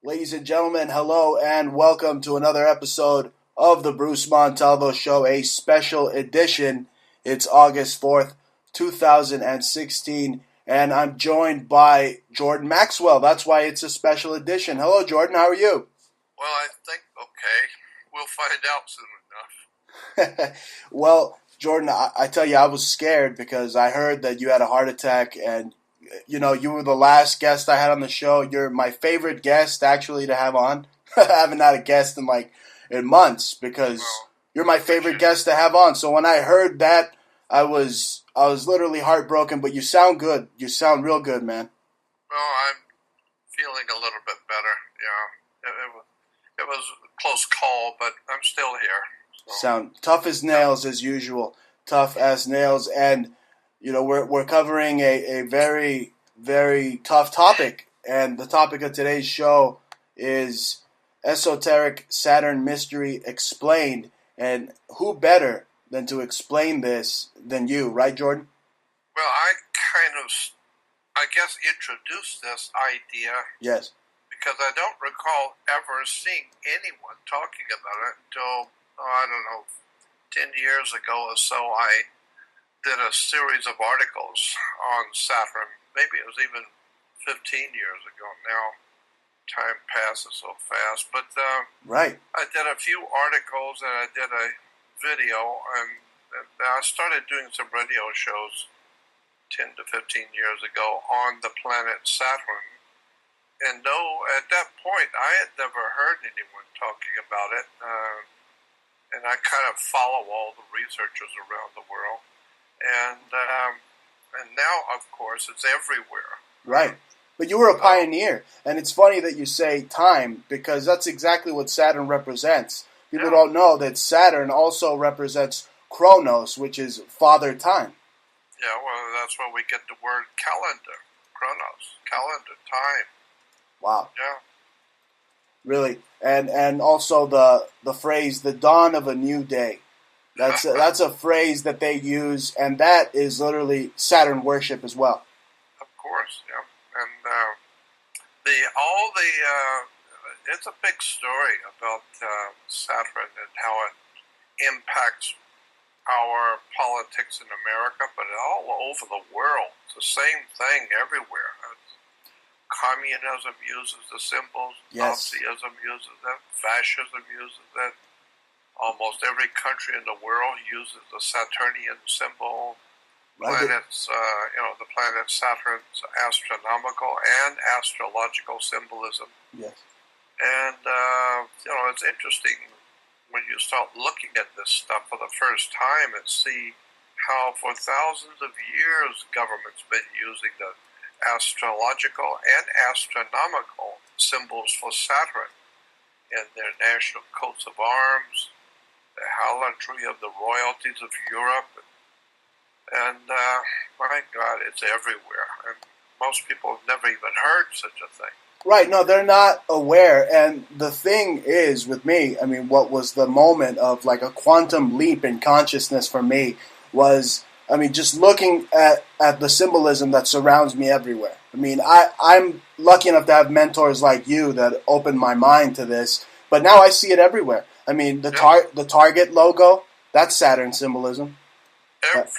Ladies and gentlemen, hello and welcome to another episode of the Bruce Montalvo Show, a special edition. It's August 4th, 2016, and I'm joined by Jordan Maxwell. That's why it's a special edition. Hello, Jordan. How are you? Well, I think, okay, we'll find out soon enough. Well, Jordan, I tell you, I was scared because I heard that you had a heart attack and you were the last guest I had on the show. You're my favorite guest actually to have on. I haven't had a guest in months because Well, you're my favorite guest to have on. So when I heard that, I was literally heartbroken. But you sound good. You sound real good, man. well, I'm feeling a little bit better. Yeah, it was a close call, but I'm still here. So, Sound tough as nails as usual. Tough as nails, and we're covering a very very tough topic, and the topic of today's show is esoteric Saturn mystery explained. And who better than to explain this than you, right, Jordan? well, I guess, introduced this idea Yes. because I don't recall ever seeing anyone talking about it until, I don't know, 10 years ago or so. I did a series of articles on Saturn. Maybe it was even 15 years ago now. Time passes so fast. But Right. I did a few articles and I did a video, and I started doing some radio shows 10 to 15 years ago on the planet Saturn. And no, at that point, I had never heard anyone talking about it. And I kind of follow all the researchers around the world. And now, of course, it's everywhere. Right. But you were a pioneer, and it's funny that you say time because that's exactly what Saturn represents. People Yeah. don't know that Saturn also represents Chronos, which is father time. Yeah, well, that's where we get the word calendar, chronos, calendar, time. Wow. Yeah, Really. And also the phrase the dawn of a new day. That's a phrase that they use, and that is literally Saturn worship as well. of course. Yeah, and it's a big story about Saturn and how it impacts our politics in America, but all over the world. It's the same thing everywhere. Communism uses the symbols. Yes. Nazism uses it. Fascism uses it. Almost every country in the world uses the Saturnian symbol. Right. Planets, the planet Saturn's astronomical and astrological symbolism. Yes. And, it's interesting when you start looking at this stuff for the first time and see how for thousands of years government's been using the astrological and astronomical symbols for Saturn in their national coats of arms, the hallandry of the royalties of Europe, and my God, it's everywhere. And most people have never even heard such a thing. Right, no, they're not aware. And the thing is, with me, I mean, what was the moment of like a quantum leap in consciousness for me was, I mean, just looking at the symbolism that surrounds me everywhere. I mean, I'm lucky enough to have mentors like you that opened my mind to this, but now I see it everywhere. I mean, the Target logo, that's Saturn symbolism. Everywhere.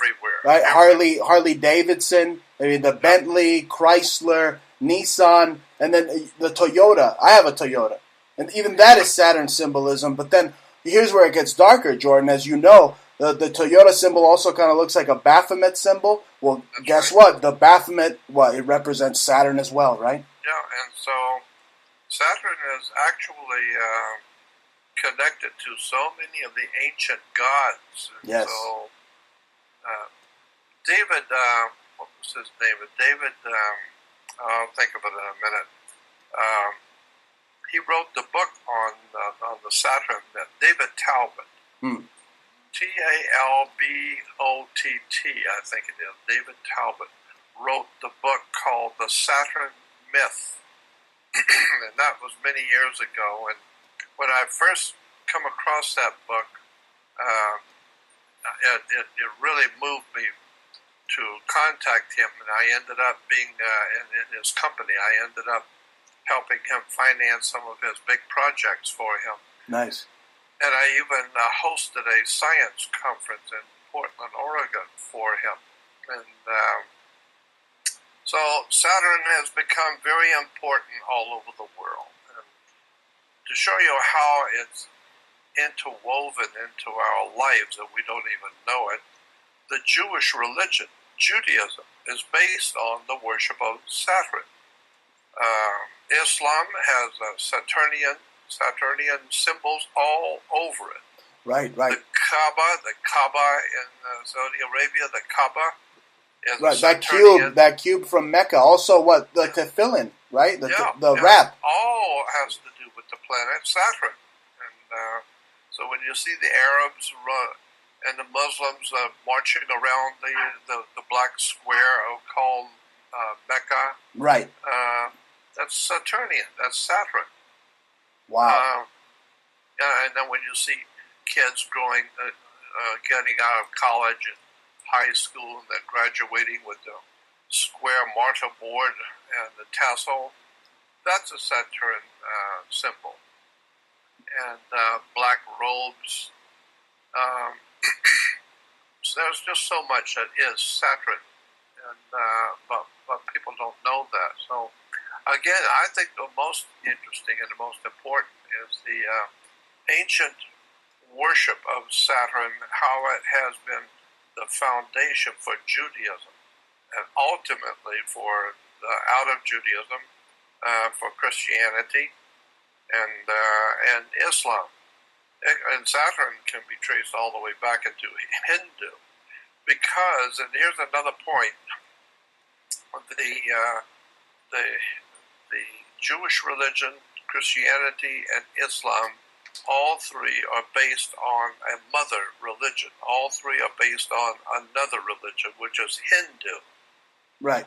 Right? Everywhere. Harley Davidson, I mean, the Bentley, Chrysler, Nissan, and then the Toyota. I have a Toyota. And even that is Saturn symbolism. But then here's where it gets darker, Jordan. As you know, the Toyota symbol also kind of looks like a Baphomet symbol. Well, That's guess right. what? The Baphomet, it represents Saturn as well, right? Yeah, and so Saturn is actually connected to so many of the ancient gods. And Yes. so David, what was his name? David, I'll think of it in a minute. He wrote the book on the Saturn. David Talbot. Hmm. Talbott, I think it is. David Talbot wrote the book called The Saturn Myth. And that was many years ago. And when I first come across that book, it really moved me to contact him, and I ended up being in his company. I ended up helping him finance some of his big projects for him. Nice. And I even hosted a science conference in Portland, Oregon for him. And so Saturn has become very important all over the world. And to show you how it's interwoven into our lives and we don't even know it, the Jewish religion, Judaism, is based on the worship of Saturn. Islam has Saturnian symbols all over it. Right. The Kaaba in Saudi Arabia, the Kaaba is right. Saturnian. That cube from Mecca. Also, what the tefillin, right? The wrap. All has to do with the planet Saturn. And so when you see the Arabs and the Muslims marching around the black square called Mecca, right? That's Saturnian. That's Saturn. Wow. And then when you see kids getting out of college and high school and then graduating with the square martyr board and the tassel, that's a Saturn symbol. And black robes. So there's just so much that is Saturn, and but people don't know that. So again, I think the most interesting and the most important is the ancient worship of Saturn, how it has been the foundation for Judaism, and ultimately for out of Judaism, for Christianity and Islam. And Saturn can be traced all the way back into Hindu, because, and here's another point, the Jewish religion, Christianity, and Islam, all three are based on a mother religion. All three are based on another religion, which is Hindu. Right.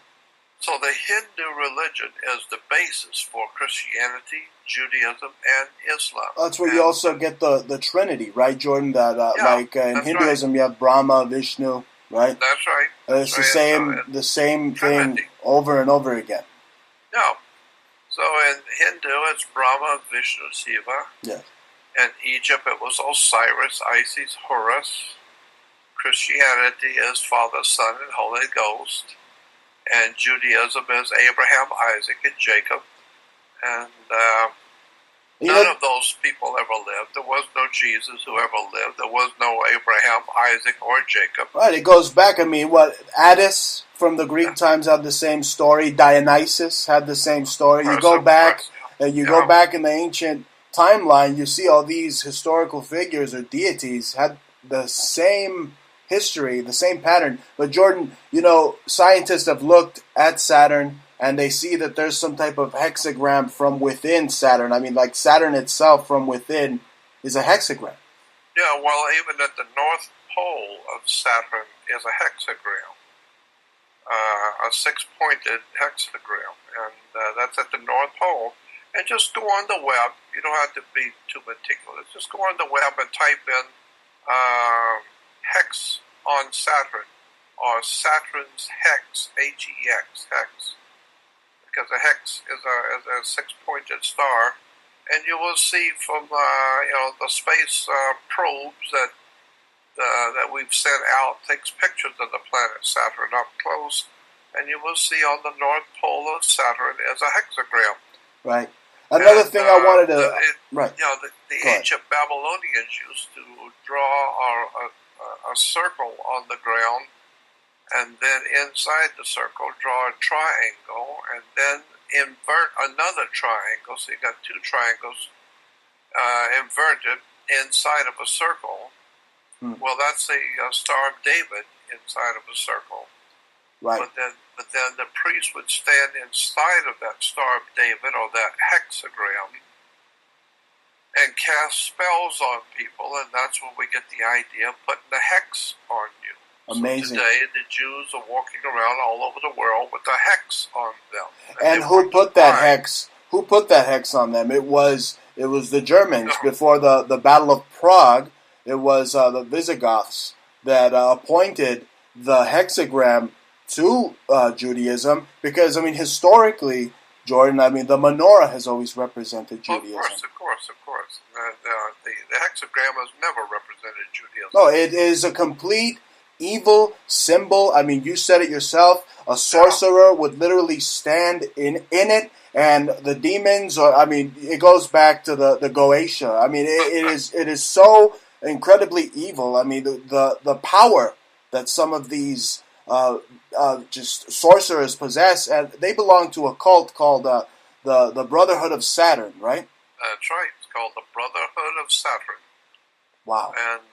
So the Hindu religion is the basis for Christianity, Judaism, and Islam. That's where you also get the Trinity, right, Jordan? That in Hinduism, you have Brahma, Vishnu, right? That's right. It's the same thing over and over again. Yeah. So in Hindu, it's Brahma, Vishnu, Shiva. Yeah. In Egypt, it was Osiris, Isis, Horus. Christianity is Father, Son, and Holy Ghost. And Judaism is Abraham, Isaac, and Jacob. And none of those people ever lived. There was no Jesus who ever lived. There was no Abraham, Isaac, or Jacob. Right, it goes back. I mean, Attis from the Greek times had the same story. Dionysus had the same story. You go back, go back in the ancient timeline, you see all these historical figures or deities had the same history, the same pattern. But Jordan, scientists have looked at Saturn and they see that there's some type of hexagram from within Saturn. I mean, like Saturn itself from within is a hexagram. Yeah, well, even at the North Pole of Saturn is a hexagram, a six-pointed hexagram, and that's at the North Pole. And just go on the web. You don't have to be too meticulous. Just go on the web and type in hex on Saturn, or Saturn's hex, H-E-X, hex, because a hex is a six-pointed star, and you will see from the space probes that we've sent out takes pictures of the planet Saturn up close, and you will see on the North Pole of Saturn is a hexagram. Right. Another thing I wanted to... The ancient Babylonians used to draw a circle on the ground, and then inside the circle draw a triangle, and then invert another triangle. So you got two triangles inverted inside of a circle. Well, that's a Star of David inside of a circle. Right. But then the priest would stand inside of that Star of David, or that hexagram, and cast spells on people, and that's where we get the idea of putting the hex on you. Amazing. So today, the Jews are walking around all over the world with a hex on them. And who put that hex? Who put that hex on them? It was the Germans before the Battle of Prague. It was the Visigoths that appointed the hexagram to Judaism, because historically Jordan, I mean, the menorah has always represented Judaism. Of course. The hexagram has never represented Judaism. No, it is a complete evil symbol. I mean, you said it yourself. A sorcerer would literally stand in it, and the demons, or I mean, it goes back to the Goetia. I mean, it is so incredibly evil. I mean, the power that some of these just sorcerers possess, and they belong to a cult called the Brotherhood of Saturn, right? That's right. It's called the Brotherhood of Saturn. Wow. And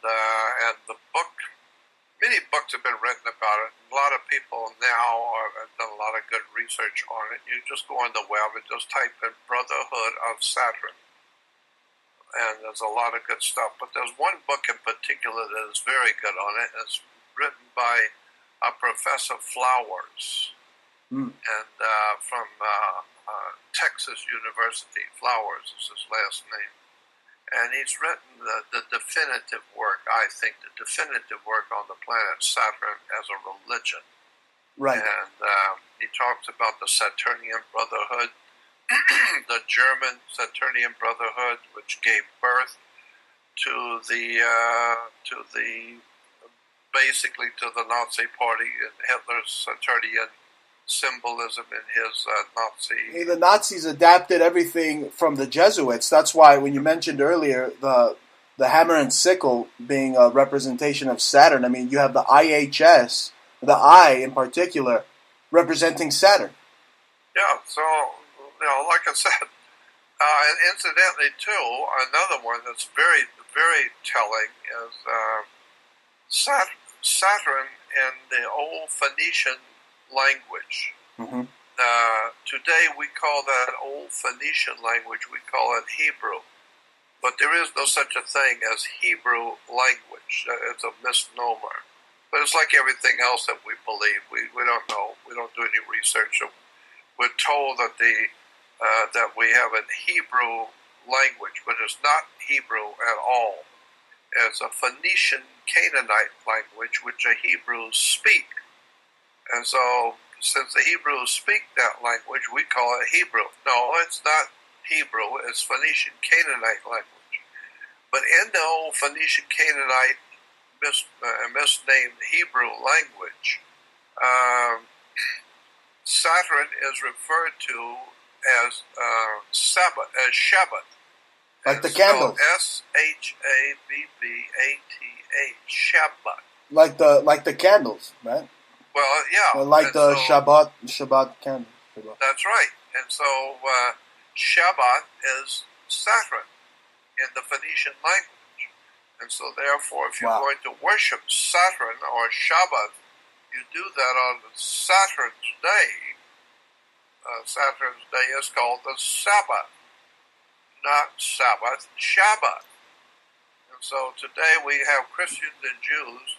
the book, many books have been written about it. A lot of people now have done a lot of good research on it. You just go on the web and just type in Brotherhood of Saturn. And there's a lot of good stuff. But there's one book in particular that is very good on it. It's written by Professor Flowers, and from Texas University. Flowers is his last name. And he's written the definitive work, I think, the definitive work on the planet Saturn as a religion. Right. And he talks about the Saturnian Brotherhood, the German Saturnian Brotherhood, which gave birth to the basically to the Nazi Party and Hitler's Saturnian symbolism in his Nazi. The Nazis adapted everything from the Jesuits. That's why when you mentioned earlier the hammer and sickle being a representation of Saturn, I mean, you have the IHS, the I in particular, representing Saturn. Yeah, so, like I said, and incidentally, too, another one that's very, very telling is Saturn in the old Phoenician language. Mm-hmm. Today we call that old Phoenician language, we call it Hebrew. But there is no such a thing as Hebrew language. It's a misnomer. But it's like everything else that we believe. We don't know. We don't do any research. We're told that that we have a Hebrew language, but it's not Hebrew at all. It's a Phoenician Canaanite language which the Hebrews speak. And so, since the Hebrews speak that language, we call it Hebrew. No, it's not Hebrew. It's Phoenician Canaanite language. But in the old Phoenician Canaanite misnamed Hebrew language, Saturn is referred to as Sabbath, as Shabbat. Like the candles. Shabbath. Shabbat. Like the candles, right? Well, yeah. Like the Shabbat candle. That's right. And so Shabbat is Saturn in the Phoenician language. And so therefore, if you're going to worship Saturn or Shabbat, you do that on Saturn's day. Saturn's day is called the Sabbath. Not Sabbath, Shabbat. And so today we have Christians and Jews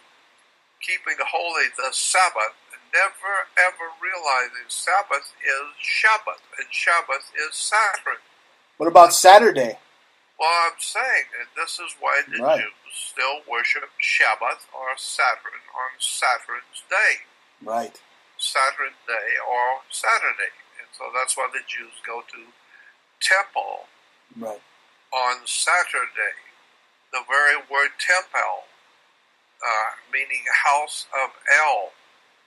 keeping holy the Sabbath, and never ever realizing Sabbath is Shabbat, and Shabbat is Saturn. What about Saturday? Well, I'm saying that this is why the Jews still worship Shabbat or Saturn on Saturn's day. Right. Saturn day or Saturday. And so that's why the Jews go to temple on Saturday. The very word temple, meaning house of El.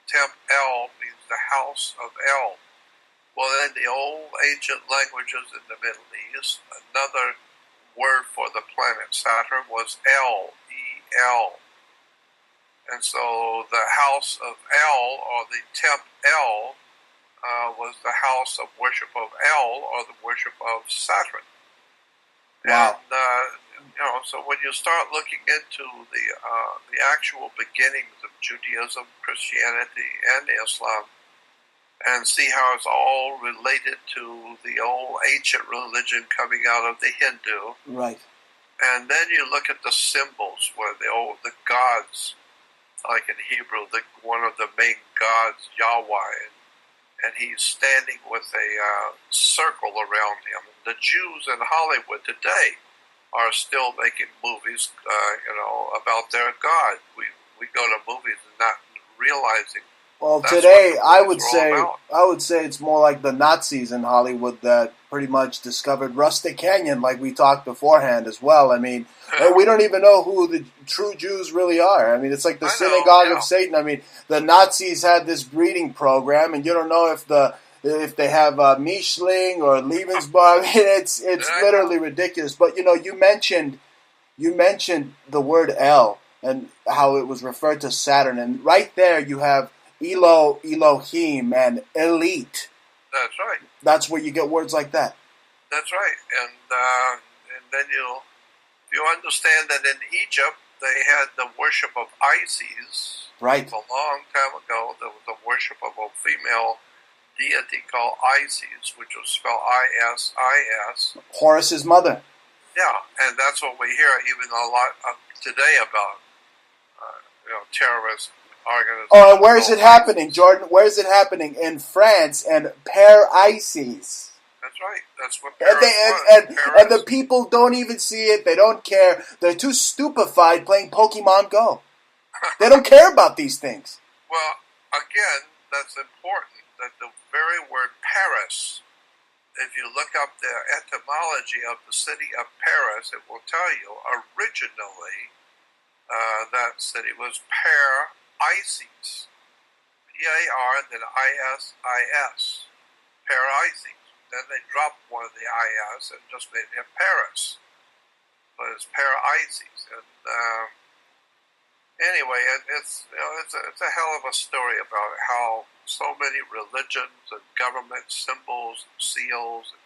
Temp El means the house of El. Well, in the old ancient languages in the Middle East, another word for the planet Saturn was El, E-L. And so the house of El, or the Temp El, was the house of worship of El, or the worship of Saturn. Wow. And, so when you start looking into the actual beginnings of Judaism, Christianity, and Islam, and see how it's all related to the old ancient religion coming out of the Hindu. Right. And then you look at the symbols where the gods, like in Hebrew, one of the main gods, Yahweh, and he's standing with a circle around him. The Jews in Hollywood today are still making movies, about their God. We go to movies and not realizing Well, That's what today the I movies would are all say about. it's more like the Nazis in Hollywood that pretty much discovered Rustic Canyon, like we talked beforehand as well. I mean, we don't even know who the true Jews really are. I mean, it's like the I know, synagogue of yeah. Satan. I mean, the Nazis had this breeding program, and you don't know if they have Mischling or Lebensborn. I mean, it's I know. literally ridiculous. But you mentioned the word El and how it was referred to Saturn, and right there you have Elohim, and elite. That's right. That's where you get words like that. That's right. And then you understand that in Egypt they had the worship of Isis. Right. A long time ago, there was the worship of a female deity called Isis, which was spelled Isis. Horus's mother. Yeah, and that's what we hear even a lot today about terrorist organizations. Oh, and where is it happening, Jordan? Where is it happening? In France and Isis. That's right. That's what And, Paris was. and the people don't even see it. They don't care. They're too stupefied playing Pokemon Go. They don't care about these things. Well, again, that's important that the very word Paris, if you look up the etymology of the city of Paris, it will tell you originally that city was Isis. P-A-R, then I-S-I-S. Isis. Then they dropped one of the I-S and just made it Paris. But it's Isis. And anyway, it's a hell of a story about how so many religions and government symbols and seals and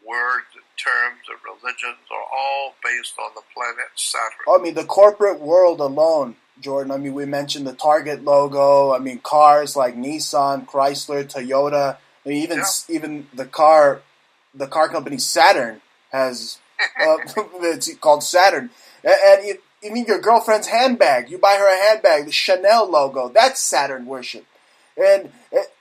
words and terms and religions are all based on the planet Saturn. I mean, the corporate world alone, Jordan. I mean, we mentioned the Target logo. I mean, cars like Nissan, Chrysler, Toyota. I mean, even the car company Saturn has it's called Saturn. And even your girlfriend's handbag, you buy her a handbag, the Chanel logo, that's Saturn worship. And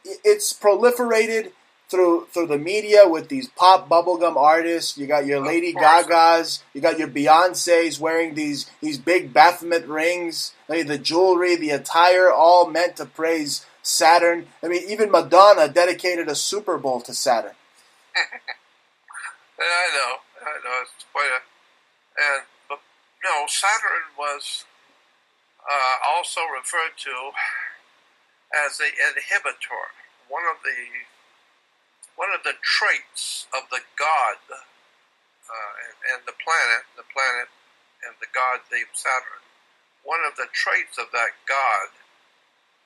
it's proliferated through the media with these pop bubblegum artists. You got your Lady Gagas, you got your Beyoncés wearing these big Baphomet rings. I mean, the jewelry, the attire, all meant to praise Saturn. I mean, even Madonna dedicated a Super Bowl to Saturn. I know. It's quite but Saturn was also referred to as the inhibitor. One of the traits of the god and the planet and the god named Saturn. One of the traits of that god,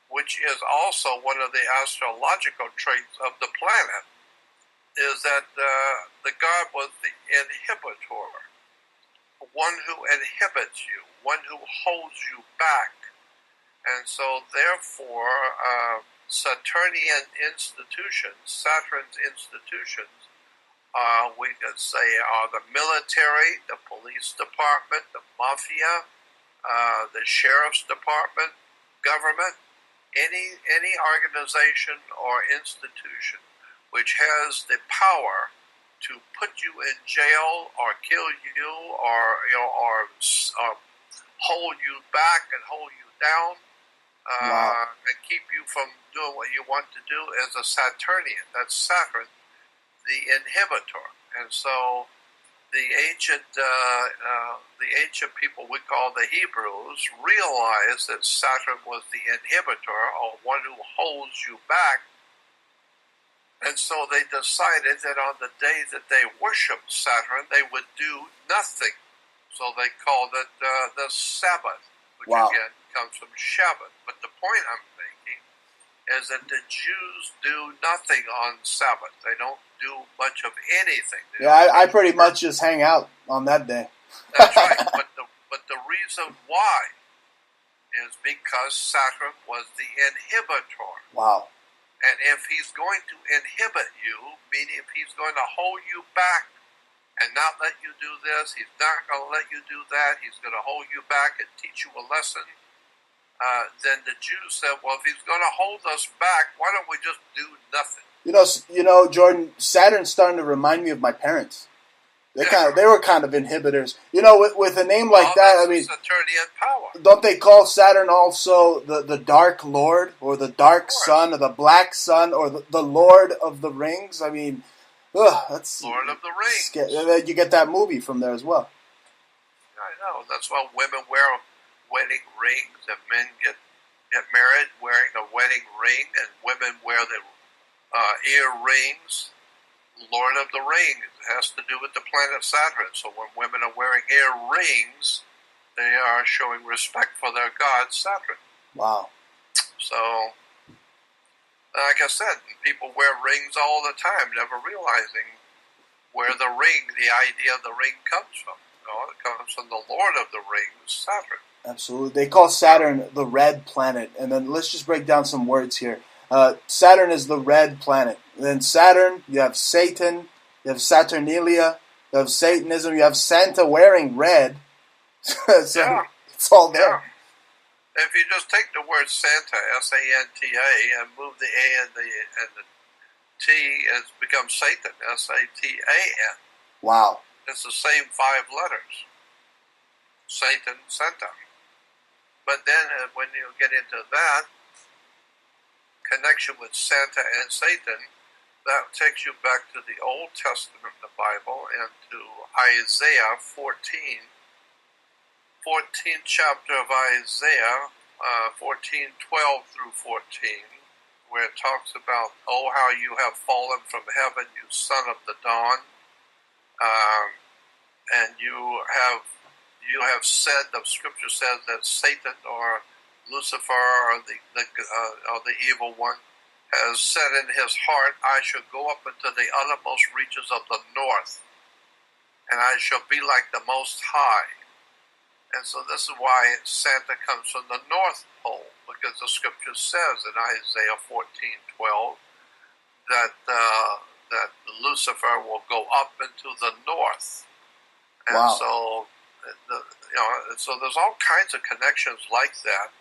which is also one of the astrological traits of the planet, is that the god was the inhibitor, one who inhibits you, one who holds you back. And so therefore, Saturnian institutions, Saturn's institutions, we could say are the military, the police department, the mafia, the sheriff's department, government, any organization or institution which has the power to put you in jail or kill you or hold you back and hold you down. And keep you from doing what you want to do is a Saturnian. That's Saturn, the inhibitor. And so the ancient people we call the Hebrews realized that Saturn was the inhibitor, or one who holds you back. And so they decided that on the day that they worshiped Saturn, they would do nothing. So they called it the Sabbath, which again comes from Shabbat. But the point I'm making is that the Jews do nothing on Sabbath. They don't do much of anything. I pretty much just hang out on that day. That's right. But the reason why is because Saturn was the inhibitor. Wow. And if he's going to inhibit you, meaning if he's going to hold you back and not let you do this, he's not going to let you do that, he's going to hold you back and teach you a lesson, then the Jews said, well, if he's going to hold us back, why don't we just do nothing? You know, Jordan, Saturn's starting to remind me of my parents. They were kind of inhibitors. You know, with a name like that, I mean, attorney and power. Don't they call Saturn also the Dark Lord, or the Dark Sun, or the Black Sun, or the Lord of the Rings? I mean, that's Lord of the Rings. You get that movie from there as well. I know. That's why women wear wedding rings, and men get married wearing a wedding ring, and women wear the earrings. Lord of the Rings has to do with the planet Saturn. So when women are wearing earrings, they are showing respect for their god Saturn. Wow. So, like I said, people wear rings all the time, never realizing where the idea of the ring comes from. You know, it comes from the Lord of the Rings, Saturn. Absolutely. They call Saturn the red planet. And then let's just break down some words here. Saturn is the red planet. Then Saturn, you have Satan, you have Saturnalia, you have Satanism, you have Santa wearing red. So it's all there. Yeah. If you just take the word Santa, S-A-N-T-A, and move the A and the T, it becomes Satan, S-A-T-A-N. Wow. It's the same 5 letters. Satan, Santa. But then when you get into that connection with Santa and Satan, that takes you back to the Old Testament, the Bible, and to Isaiah 14. 14th chapter of Isaiah, 14:12 through 14, where it talks about, "Oh, how you have fallen from heaven, you son of the dawn, and you have said," the scripture says, that Satan or Lucifer or the evil one has said in his heart, "I shall go up into the uttermost reaches of the north, and I shall be like the Most High." And so this is why Santa comes from the North Pole, because the scripture says in Isaiah 14:12 that Lucifer will go up into the north. And wow. So, so there's all kinds of connections like that,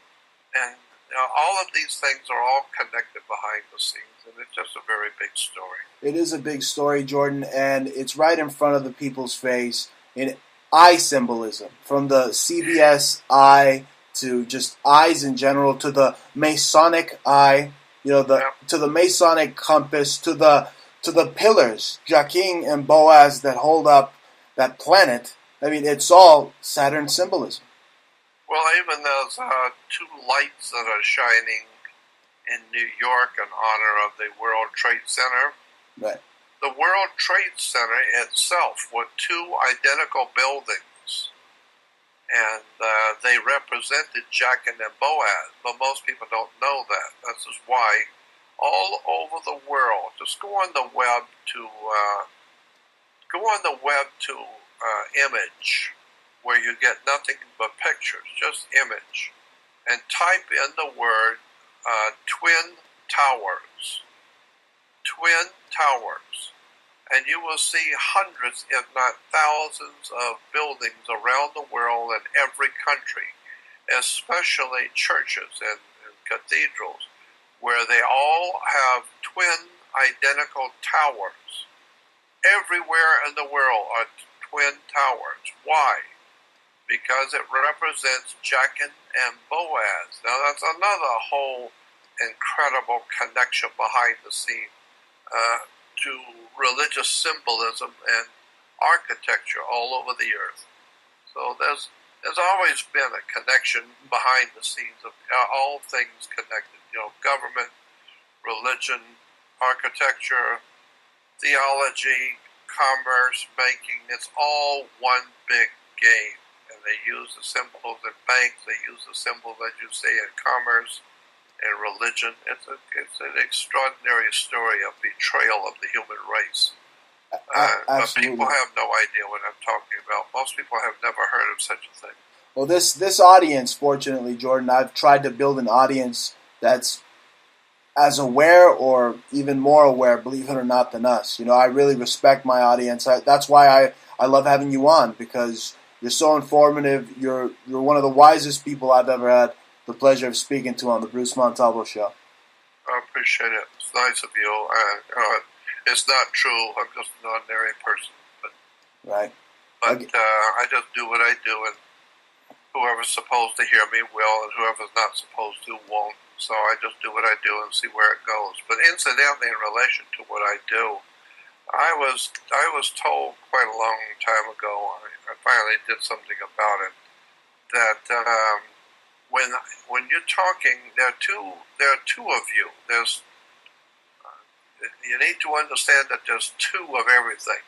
and all of these things are all connected behind the scenes, and it's just a very big story. It is a big story, Jordan, and it's right in front of the people's face in eye symbolism, from the CBS eye to just eyes in general, to the Masonic eye, to the Masonic compass, to the pillars, Jachin and Boaz, that hold up that planet. I mean, it's all Saturn symbolism. Well, even those 2 lights that are shining in New York in honor of the World Trade Center. Right. The World Trade Center itself were 2 identical buildings, and they represented Jachin and Boaz, but most people don't know that. This is why all over the world, just go on the web to image, where you get nothing but pictures, just image, and type in the word Twin Towers. Twin Towers. And you will see hundreds, if not thousands, of buildings around the world in every country, especially churches and cathedrals, where they all have twin identical towers. Everywhere in the world are twin towers. Why? Because it represents Jachin and Boaz. Now that's another whole incredible connection behind the scene to religious symbolism and architecture all over the earth. So there's always been a connection behind the scenes of all things connected. Government, religion, architecture, theology, commerce, banking. It's all one big game. And they use the symbols in banks. They use the symbols, as you say, in commerce and religion. It's an extraordinary story of betrayal of the human race. But people have no idea what I'm talking about. Most people have never heard of such a thing. Well, this audience, fortunately, Jordan, I've tried to build an audience that's as aware or even more aware, believe it or not, than us. I really respect my audience. That's why I love having you on, because you're so informative. You're one of the wisest people I've ever had the pleasure of speaking to on the Bruce Montalvo Show. I appreciate it. It's nice of you. It's not true. I'm just an ordinary person. But Right. But I just do what I do, and whoever's supposed to hear me will, and whoever's not supposed to won't. So I just do what I do and see where it goes. But incidentally, in relation to what I do, I was told quite a long time ago. I finally did something about it. That when you're talking, there are two of you. You need to understand that there's two of everything,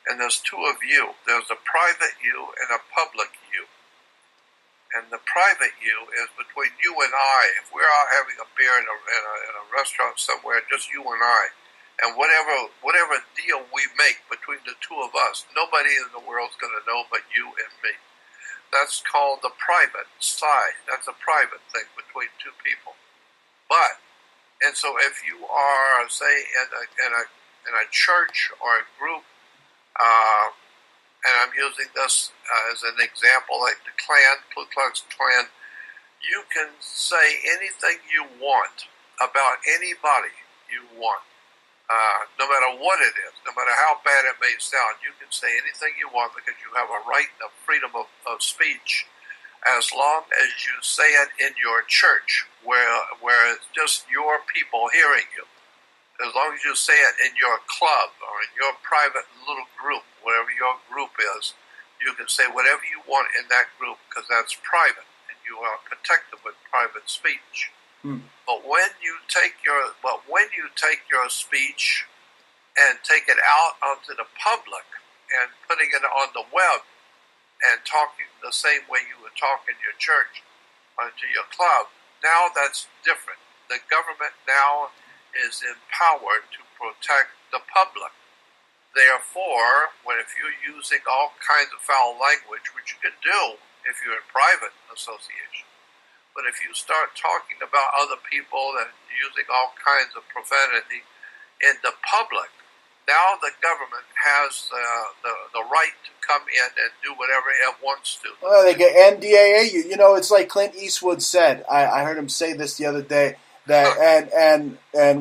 and there's two of you. There's a private you and a public you. And the private you is between you and I. If we're out having a beer in a restaurant somewhere, just you and I, and whatever deal we make between the two of us, nobody in the world's going to know but you and me. That's called the private side. That's a private thing between two people. And so if you are, say, in a church or a group, and I'm using this as an example, like the Klan, Ku Klux Klan, you can say anything you want about anybody you want, no matter what it is, no matter how bad it may sound. You can say anything you want because you have a right of freedom of speech, as long as you say it in your church, where it's just your people hearing you. As long as you say it in your club or in your private little group, whatever your group is, you can say whatever you want in that group because that's private and you are protected with private speech. But when you take your speech and take it out onto the public and putting it on the web and talking the same way you would talk in your church or to your club, now that's different. The government now is empowered to protect the public. Therefore, if you're using all kinds of foul language, which you can do if you're in private association, but if you start talking about other people and using all kinds of profanity in the public, now the government has the right to come in and do whatever it wants to. Well, they get NDAA you. You know, it's like Clint Eastwood said. I heard him say this the other day. That and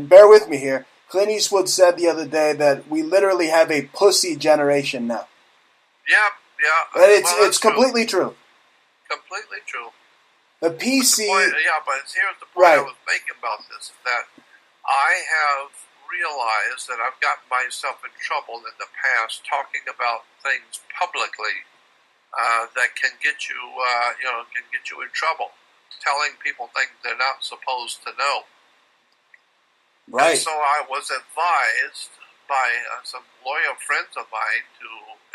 bear with me here. Clint Eastwood said the other day that we literally have a pussy generation now. Yeah. And it's completely true. Completely true. The PC. But here's the point I was making about this: that I have realized that I've gotten myself in trouble in the past talking about things publicly that can get you, in trouble. Telling people things they're not supposed to know. Right. And so I was advised by some lawyer friends of mine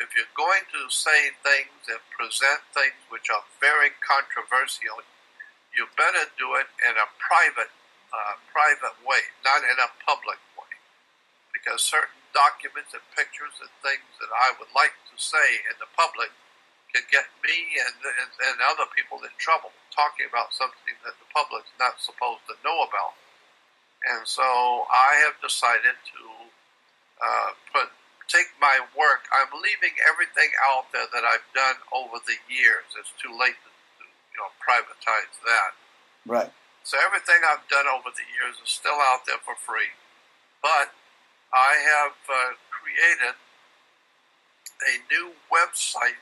if you're going to say things and present things which are very controversial, you better do it in a private way, not in a public way. Because certain documents and pictures and things that I would like to say in the public can get me and other people in trouble, talking about something that the public's not supposed to know about. And so I have decided to take my work. I'm leaving everything out there that I've done over the years. It's too late to privatize that. Right. So everything I've done over the years is still out there for free. But I have created a new website,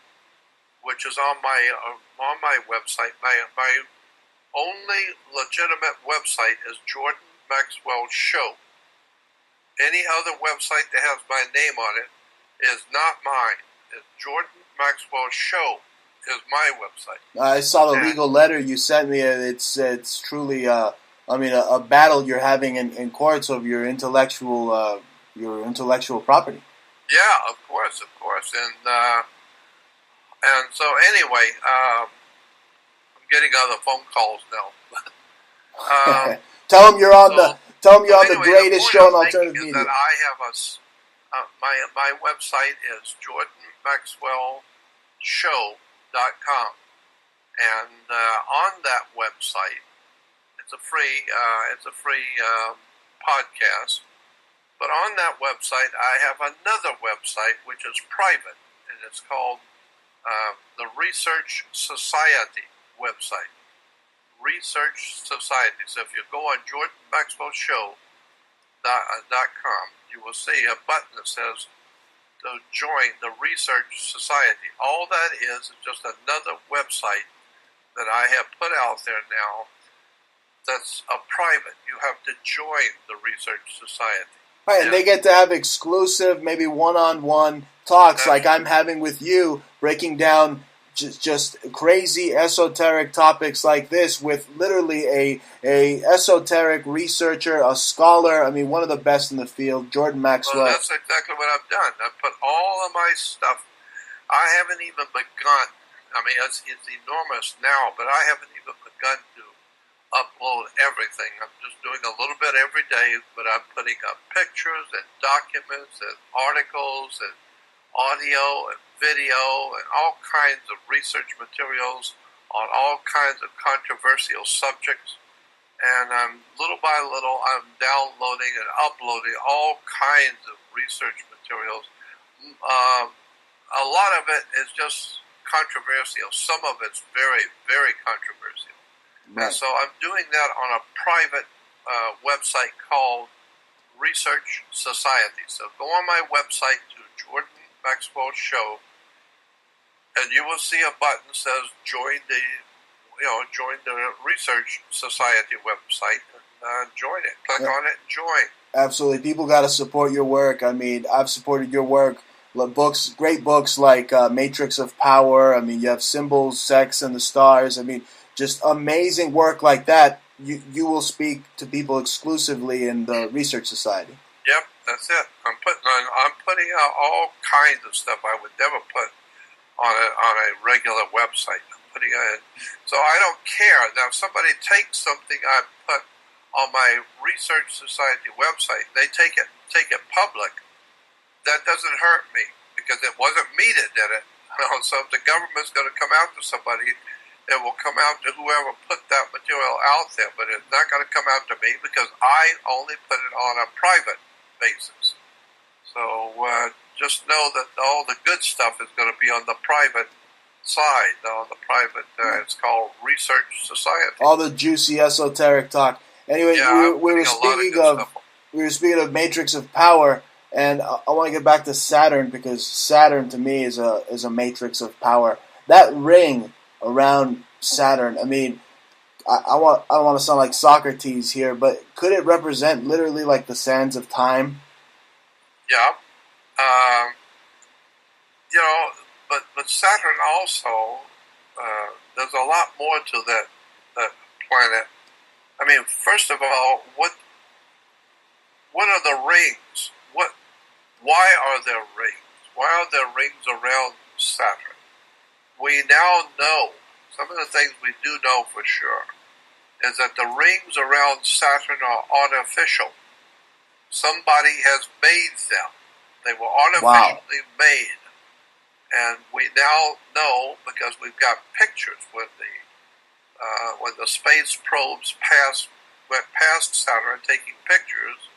which is on my website. My only legitimate website is Jordan Maxwell Show. Any other website that has my name on it is not mine. It's Jordan Maxwell Show is my website. I saw the legal letter you sent me. It's truly a battle you're having in courts of your intellectual property. Yeah, of course, and so anyway, I'm getting other phone calls now. Tell them you're on the greatest show on alternative media. That I have my website is jordanmaxwellshow.com, and on that website, it's a free podcast. But on that website, I have another website which is private, and it's called the Research Society website. Research Society. So if you go on JordanMaxwellShow.com, you will see a button that says to join the Research Society. All that is just another website that I have put out there now that's a private. You have to join the Research Society. Right, and they get to have exclusive, maybe one-on-one talks like I'm having with you, breaking down just crazy esoteric topics like this with literally a esoteric researcher, a scholar. I mean, one of the best in the field, Jordan Maxwell. Well, that's exactly what I've done. I've put all of my stuff. I haven't even begun. I mean, it's enormous now, but I haven't even begun to upload everything. I'm just doing a little bit every day, but I'm putting up pictures and documents and articles and audio and video and all kinds of research materials on all kinds of controversial subjects. And little by little, I'm downloading and uploading all kinds of research materials. A lot of it is just controversial. Some of it's very, very controversial. Right. And so I'm doing that on a private website called Research Society. So go on my website to Jordan Maxwell Show, and you will see a button that says join the Research Society website, and join it. Click on it and join. Absolutely. People got to support your work. I mean, I've supported your work. Books, great books like Matrix of Power. I mean, you have Symbols, Sex, and the Stars. I mean, just amazing work like that. You will speak to people exclusively in the Research Society. Yep, that's it. I'm putting out all kinds of stuff I would never put on a regular website. I'm putting it in. So I don't care. Now, if somebody takes something I put on my Research Society website, they take it public. That doesn't hurt me because it wasn't me that did it. So if the government's going to come out to somebody, it will come out to whoever put that material out there, but it's not going to come out to me because I only put it on a private basis. So just know that all the good stuff is going to be on the private side, on the private, it's called Research Society. All the juicy esoteric talk. Anyway, yeah, we were speaking of Matrix of Power, and I want to get back to Saturn because Saturn to me is a matrix of power. That ring around Saturn, I mean, I don't want to sound like Socrates here, but could it represent literally like the sands of time? Yeah. But Saturn also, there's a lot more to that planet. I mean, first of all, what are the rings? Why are there rings? Why are there rings around Saturn? We now know, some of the things we do know for sure, is that the rings around Saturn are artificial. Somebody has made them. They were artificially made. And we now know, because we've got pictures when the space probes went past Saturn taking pictures,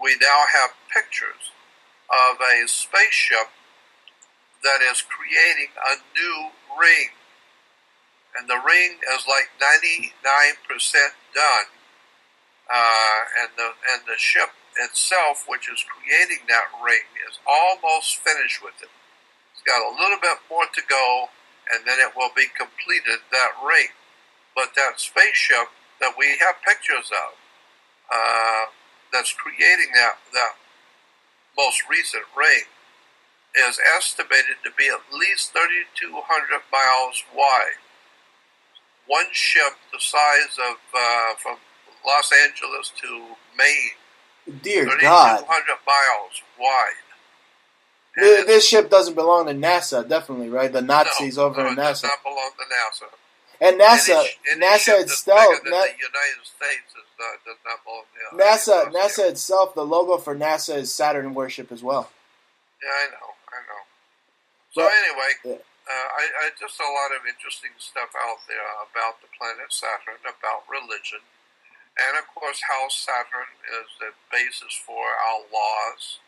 we now have pictures of a spaceship that is creating a new ring. And the ring is like 99% done. And the ship itself, which is creating that ring, is almost finished with it. It's got a little bit more to go, and then it will be completed, that ring. But that spaceship that we have pictures of, that's creating that most recent ring, is estimated to be at least 3,200 miles wide. One ship the size of from Los Angeles to Maine. Dear God. 3,200 miles wide. This ship doesn't belong to NASA, definitely, right? The Nazis over in NASA. It does not belong to NASA. And NASA itself, the United States does not belong to NASA itself, the logo for NASA is Saturn worship as well. Yeah, I know. So anyway, I just a lot of interesting stuff out there about the planet Saturn, about religion, and of course how Saturn is the basis for our laws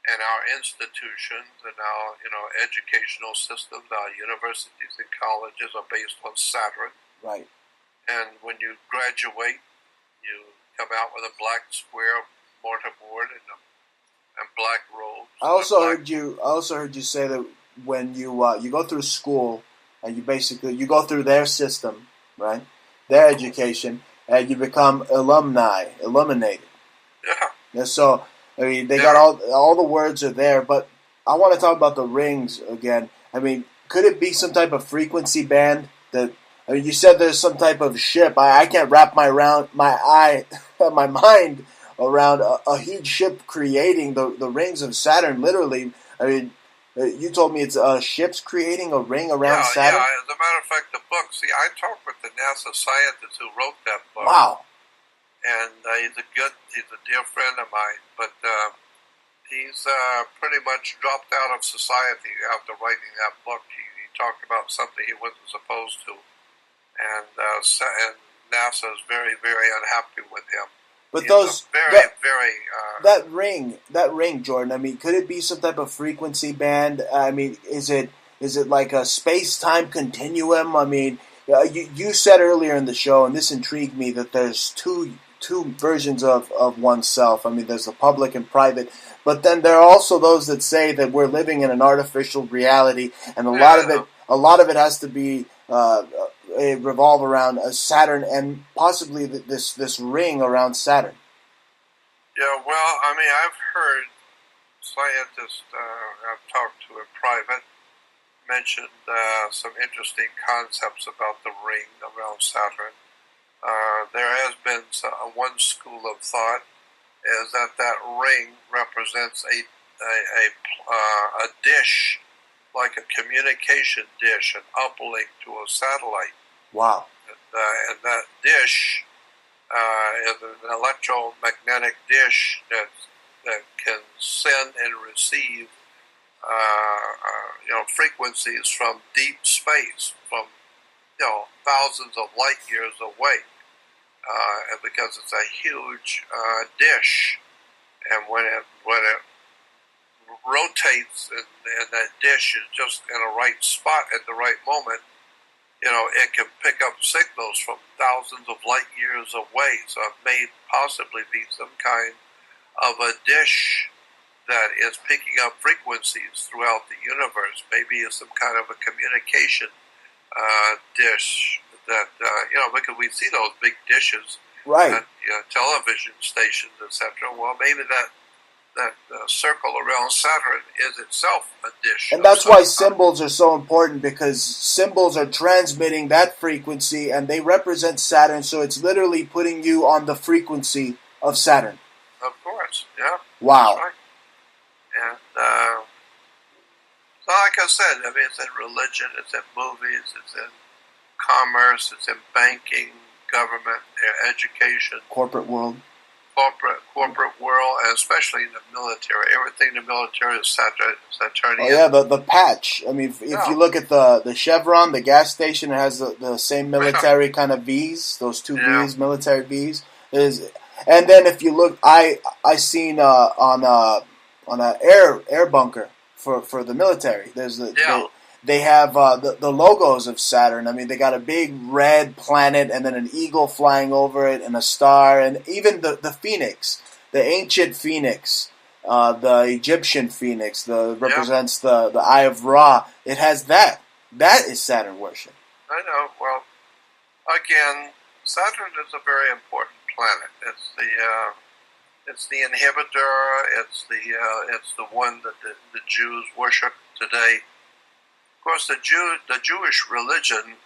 and our institutions and our educational systems. Our universities and colleges are based on Saturn. Right. And when you graduate, you come out with a black square mortarboard and and black robes. I also heard you say that when you go through school and you go through their system, right? Their education, and you become illuminated. Yeah. And so, I mean, they got all the words are there, but I want to talk about the rings again. I mean, could it be some type of frequency band that? I mean, you said there's some type of ship. I can't wrap my mind around a huge ship creating the rings of Saturn. Literally, I mean, you told me it's ships creating a ring around Saturn. Yeah. As a matter of fact, the book. See, I talked with the NASA scientist who wrote that book. Wow. And he's a dear friend of mine, but he's pretty much dropped out of society after writing that book. He talked about something he wasn't supposed to, and NASA is very, very unhappy with him. But he's that ring, Jordan. I mean, could it be some type of frequency band? I mean, is it like a space-time continuum? I mean, you said earlier in the show, and this intrigued me, that there's two versions of oneself. I mean, there's the public and private, but then there are also those that say that we're living in an artificial reality, and a lot of it has to be revolve around Saturn and possibly this ring around Saturn. Yeah, well, I mean, I've heard scientists I've talked to in private mentioned some interesting concepts about the ring around Saturn. There has been one school of thought is that ring represents a dish, like a communication dish, an uplink to a satellite. Wow. And that dish is an electromagnetic dish that can send and receive frequencies from deep space, from thousands of light years away, because it's a huge dish, and when it rotates and that dish is just in a right spot at the right moment, it can pick up signals from thousands of light years away. So it may possibly be some kind of a dish that is picking up frequencies throughout the universe. Maybe it's some kind of a communication dish that, because we see those big dishes right at television stations, etc. Well, maybe that circle around Saturn is itself a dish. And that's why symbols are so important, because symbols are transmitting that frequency and they represent Saturn, so it's literally putting you on the frequency of Saturn. Of course, yeah. Wow. That's right. And so like I said, I mean, it's in religion, it's in movies, it's in commerce, it's in banking, government, education. Corporate world, and especially in the military. Everything in the military is Saturnian. Oh yeah, the patch. I mean, if you look at the Chevron, the gas station, it has the same military kind of V's. Those two V's, military V's. And then if you look, I seen on an air bunker for the military. There's they have the logos of Saturn. I mean, they got a big red planet and then an eagle flying over it and a star, and even the phoenix, the ancient phoenix, the Egyptian phoenix, represents the Eye of Ra. It has that. That is Saturn worship. I know. Well, again, Saturn is a very important planet. It's the inhibitor. It's the one that the Jews worship today. Of course, the Jewish religion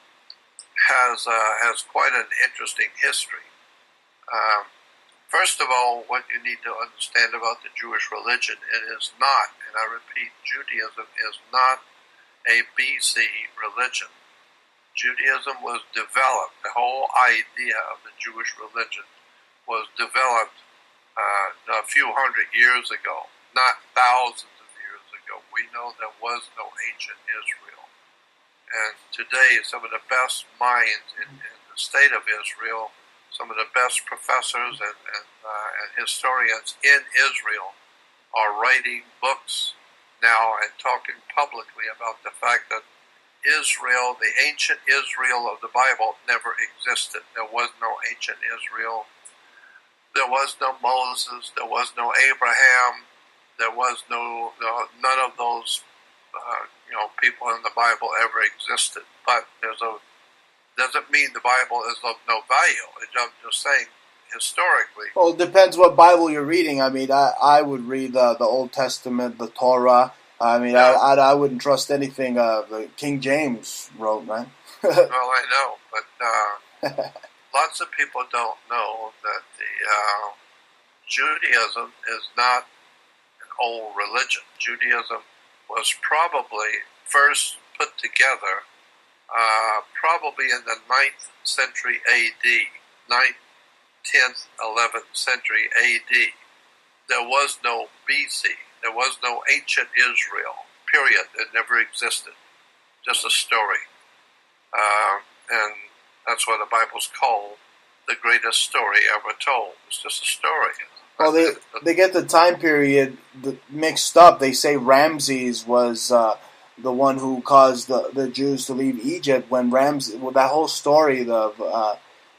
has quite an interesting history. First of all, what you need to understand about the Jewish religion, it is not, and I repeat, Judaism is not a BC religion. Judaism was developed, the whole idea of the Jewish religion was developed a few hundred years ago, not thousands of years ago. We know there was no ancient Israel. And today, some of the best minds in the state of Israel, some of the best professors and historians in Israel are writing books now and talking publicly about the fact that Israel, the ancient Israel of the Bible, never existed. There was no ancient Israel. There was no Moses. There was no Abraham. there was none of those people in the Bible ever existed. But doesn't mean the Bible is of no value. I'm just saying historically. Well, it depends what Bible you're reading. I mean, I would read the Old Testament, the Torah. I mean, Yeah. I wouldn't trust anything the King James wrote, man. Well, I know, but lots of people don't know that the Judaism is not an old religion. Judaism was probably first put together probably in the 9th century A.D., 9th, 10th, 11th century A.D. There was no B.C., there was no ancient Israel, period. It never existed. Just a story. And that's why the Bible's called the greatest story ever told. It's just a story. Well, they get the time period mixed up. They say Ramses was the one who caused the Jews to leave Egypt. When that whole story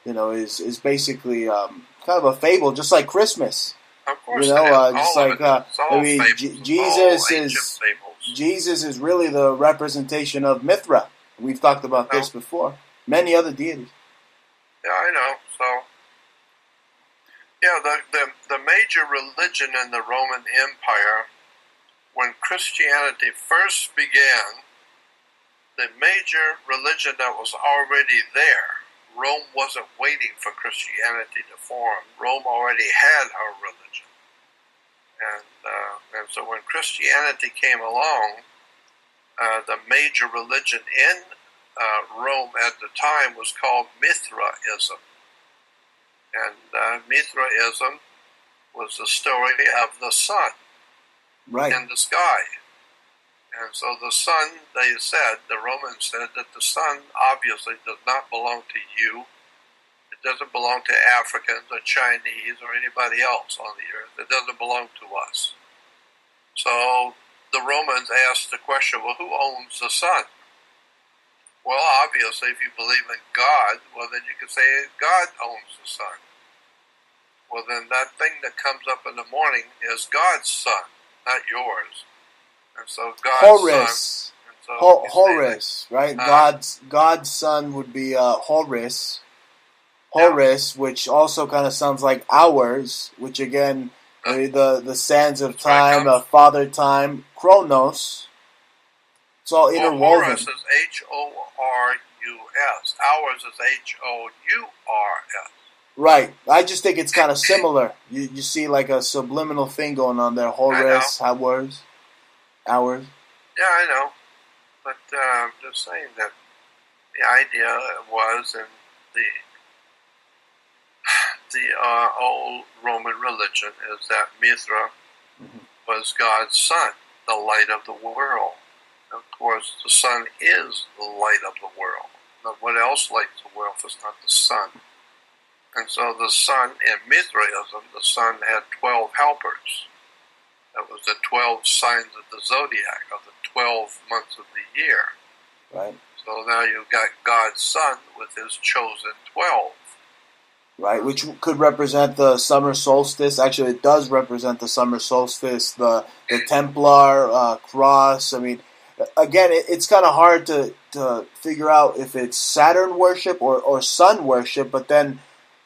is basically kind of a fable, just like Christmas. Of course, Just like Jesus is really the representation of Mithra. We've talked about this before. Many other deities. Yeah, I know. So, yeah, the major religion in the Roman Empire, when Christianity first began, the major religion that was already there, Rome wasn't waiting for Christianity to form. Rome already had her religion. And so when Christianity came along, the major religion in Rome at the time was called Mithraism. And Mithraism was the story of the sun in the sky. And so the sun, the Romans said that the sun obviously does not belong to you. It doesn't belong to Africans or Chinese or anybody else on the earth. It doesn't belong to us. So the Romans asked the question, well, who owns the sun? Well, obviously, if you believe in God, well, then you can say God owns the sun. Well, then that thing that comes up in the morning is God's sun, not yours. And so God's son. Horus, right? God's son would be Horus. Horus, which also kind of sounds like hours, which again, the sands of time, father time, Chronos. It's all interwoven. Horus is H-O-R-U-S. Hours is H-O-U-R-S. Right. I just think it's kind of similar. You see like a subliminal thing going on there. Horus, hours. Yeah, I know. But I'm just saying that the idea was in the old Roman religion is that Mithra was God's son, the light of the world. Of course, the sun is the light of the world. Now, what else lights the world if it's not the sun? And so the sun, in Mithraism, the sun had 12 helpers. That was the 12 signs of the zodiac, of the 12 months of the year. Right. So now you've got God's son with his chosen 12. Right, which could represent the summer solstice. Actually, it does represent the summer solstice, the Templar cross. I mean, again, it's kind of hard to figure out if it's Saturn worship or sun worship, but then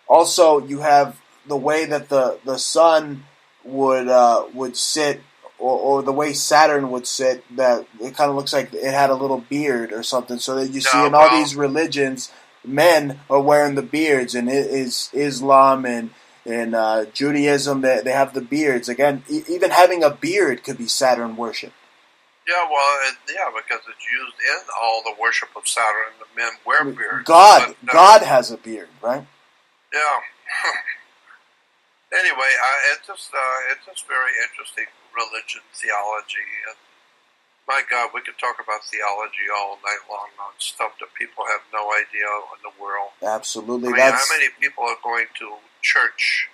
also you have the way that the sun would sit, or the way Saturn would sit, that it kind of looks like it had a little beard or something, so that you see in all these religions, men are wearing the beards, and it is Islam and Judaism, they have the beards. Again, even having a beard could be Saturn worship. Yeah, well, because it's used in all the worship of Saturn. The men wear beards. God has a beard, right? Yeah. Anyway, it's just very interesting religion, theology, and my God, we could talk about theology all night long on stuff that people have no idea in the world. Absolutely. I mean, how many people are going to church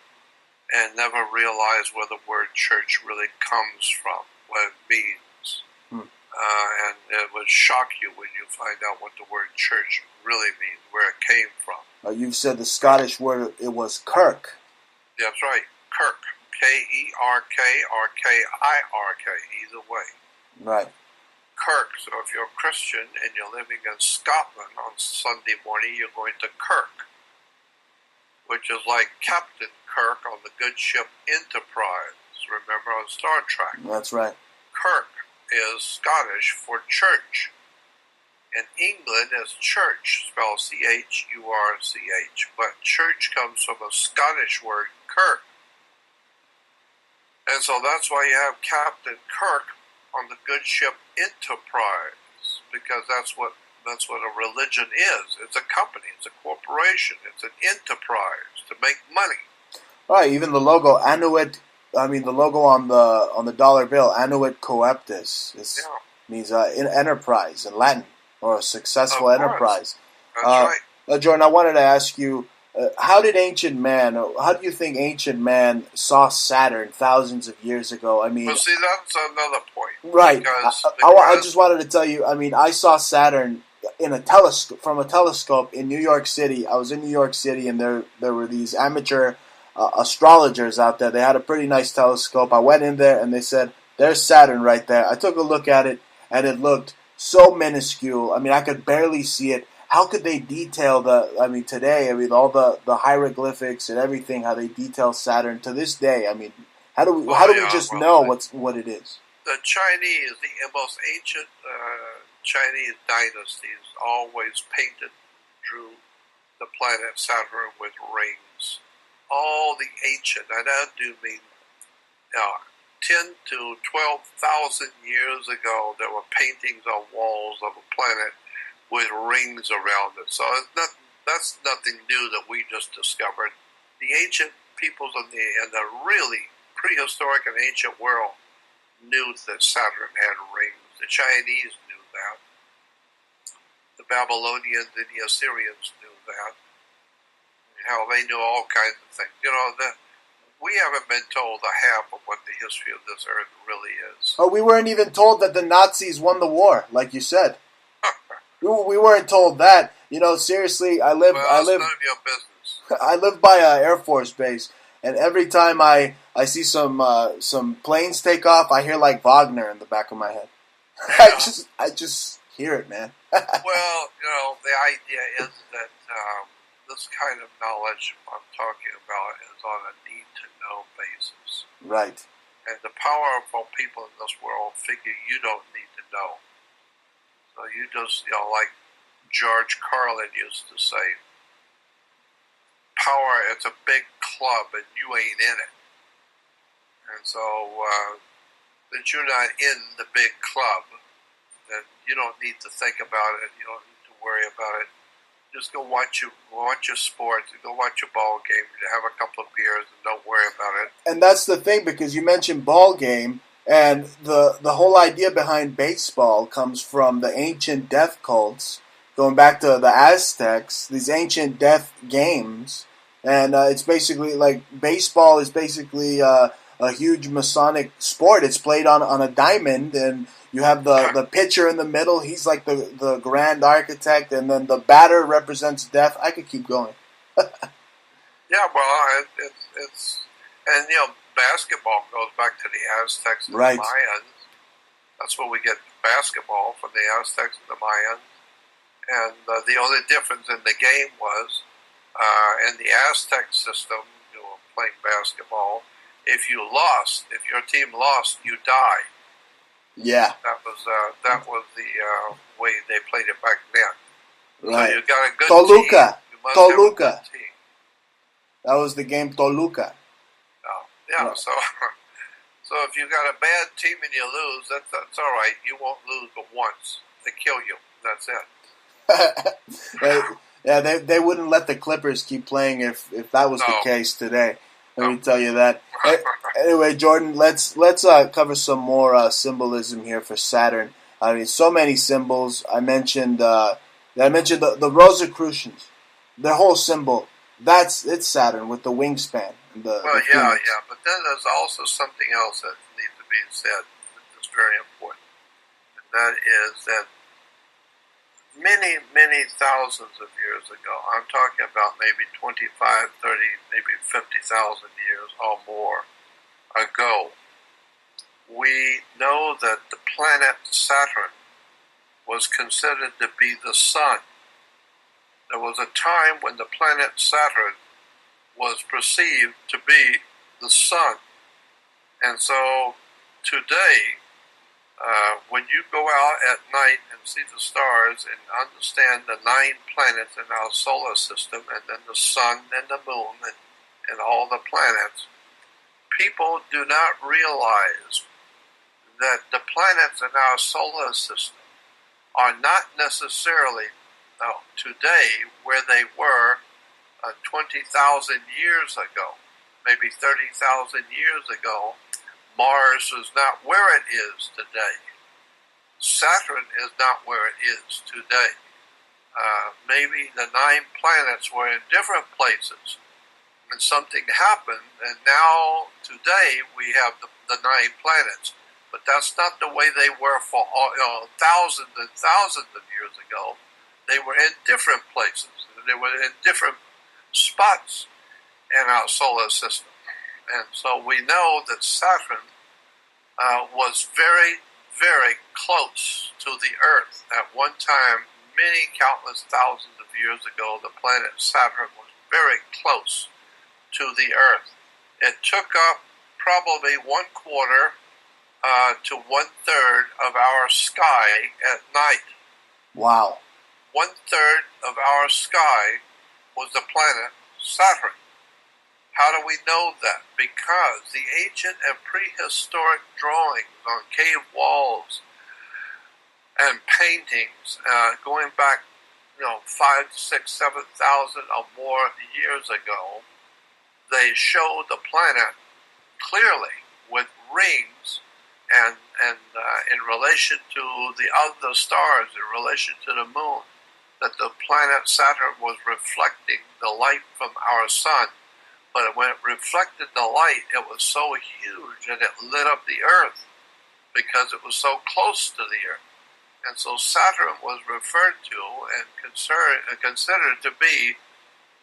and never realize where the word church really comes from, what it means? And it would shock you when you find out what the word church really means, where it came from. You've said the Scottish word, it was kirk. Yeah, that's right, kirk, K-E-R-K or K-I-R-K, either way. Right. Kirk. So if you're a Christian and you're living in Scotland on Sunday morning, you're going to Kirk, which is like Captain Kirk on the good ship Enterprise. Remember on Star Trek? That's right. Kirk is Scottish for church. In England, is church, spelled C-H-U-R-C-H. But church comes from a Scottish word, Kirk. And so that's why you have Captain Kirk on the good ship Enterprise, because that's what a religion is. It's a company, it's a corporation, it's an enterprise to make money. Right, even the logo, the logo on the dollar bill, Annuit Coeptus, means enterprise in Latin, or a successful enterprise. That's right. Jordan, I wanted to ask you, how do you think ancient man saw Saturn thousands of years ago? I mean, well, see, that's another point. Right. Because I just wanted to tell you, I mean, I saw Saturn from a telescope in New York City. I was in New York City, and there were these amateur astrologers out there. They had a pretty nice telescope. I went in there, and they said, "There's Saturn right there." I took a look at it, and it looked so minuscule. I mean, I could barely see it. How could they detail today, all the hieroglyphics and everything, how they detail Saturn to this day? I mean, how do we know what it is? The Chinese, the most ancient Chinese dynasties always drew the planet Saturn with rings. All the ancient, and I do mean 10 to 12,000 years ago, there were paintings on walls of a planet with rings around it. So that's nothing new that we just discovered. The ancient peoples in the really prehistoric and ancient world knew that Saturn had rings. The Chinese knew that. The Babylonians and the Assyrians knew that. Hell, they knew all kinds of things. We haven't been told the half of what the history of this earth really is. Oh, we weren't even told that the Nazis won the war, like you said. We weren't told that. Seriously, I live. None of your business. I live by an Air Force base, and every time I see some planes take off, I hear like Wagner in the back of my head. Yeah. I just hear it, man. Well, the idea is that this kind of knowledge I'm talking about is on a need-to-know basis. Right. And the powerful people in this world figure you don't need to know. So you just, like George Carlin used to say, power, it's a big club and you ain't in it. And so, that you're not in the big club, then you don't need to think about it, you don't need to worry about it. Just go watch your sports, go watch your ball game, have a couple of beers, and don't worry about it. And that's the thing, because you mentioned ball game, and the whole idea behind baseball comes from the ancient death cults, going back to the Aztecs, these ancient death games. And it's basically like baseball is basically a huge Masonic sport. It's played on a diamond, and you have the pitcher in the middle. He's like the grand architect, and then the batter represents death. I could keep going. Yeah, well, it's and basketball goes back to the Aztecs and right. the Mayans. That's where we get basketball, from the Aztecs and the Mayans. And the only difference in the game was in the Aztec system, playing basketball, if your team lost, you die. Yeah. That was the way they played it back then. Right. So you got a good Toluca. team. You must Toluca. have a good team. That was the game Toluca. Yeah. Right. So if you got a bad team and you lose, that's all right. You won't lose but once. They kill you. That's it. They wouldn't let the Clippers keep playing if that was the case today. Let me tell you that. Anyway, Jordan, let's cover some more symbolism here for Saturn. I mean, so many symbols. I mentioned the Rosicrucians. Their whole symbol. It's Saturn with the wingspan. And the yeah. But then there's also something else that needs to be said that's very important. And that is that many, many thousands of years ago, I'm talking about maybe 25, 30, maybe 50,000 years or more, ago, we know that the planet Saturn was considered to be the sun. There was a time when the planet Saturn was perceived to be the sun. And so today, when you go out at night and see the stars and understand the 9 planets in our solar system, and then the sun and the moon and all the planets, people do not realize that the planets in our solar system are not necessarily today where they were 20,000 years ago, maybe 30,000 years ago. Mars is not where it is today. Saturn is not where it is today. Maybe the 9 planets were in different places, and something happened, and now today we have the 9 planets. But that's not the way they were for thousands and thousands of years ago. They were in different places. They were in different spots in our solar system. And so we know that Saturn was very, very close to the Earth. At one time, many countless thousands of years ago, the planet Saturn was very close to the Earth. It took up probably 1/4 to 1/3 of our sky at night. Wow. 1/3 of our sky was the planet Saturn. How do we know that? Because the ancient and prehistoric drawings on cave walls and paintings going back, 5, 6, 7,000 or more years ago, they show the planet clearly with rings and in relation to the other stars, in relation to the moon, that the planet Saturn was reflecting the light from our sun. But when it reflected the light, it was so huge and it lit up the Earth because it was so close to the Earth. And so Saturn was referred to and considered to be